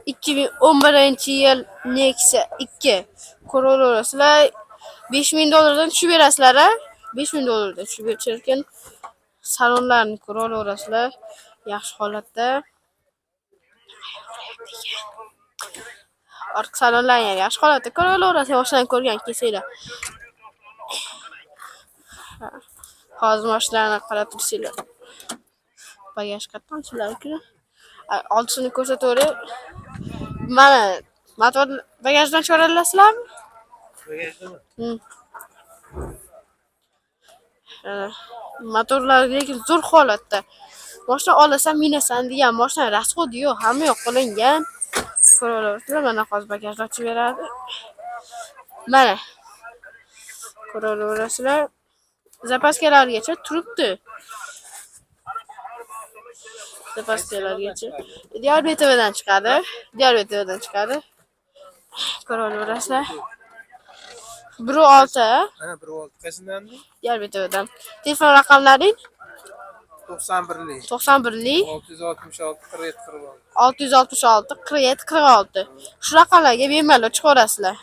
2011-yil Nexia 2 ko'raverasizlar. $5000 tushib berasizlar, a? $5000 tushib berishar ekan. Salonlarni ko'raverasizlar. Yaxshi holatda. Orqa salonlarni ham yaxshi holatda ko'raverasizlar. Mashinalarni ko'rgan kelsanglar. Hozir mashinalarni qarab tursanglar. Bagaj qatdan sizlarki. Oltisini ko'rsataveray. Mana motor bagajdan chiqaralasizlarmi? Bagajdami? Motorlar lekin zo'r holatda. Mashina olasan, minasan degan mashina rasxodi yo'q, hamma yoq qilingan. Ko'raverasizlar, mana hozir bagajni ochib beradi. Mana. Ko'raverasizlar. Zapaskalargacha turibdi. Zapaskalargacha. Diabetovdan chiqadi. Ko'raverasizlar. 16. Ana 16. Qaysidan? Diabetovdan. Telefon raqamlaring 91lik 666 666 47 46. 666 47 46. Shu raqamlarga bemalol chiqaverasizlar.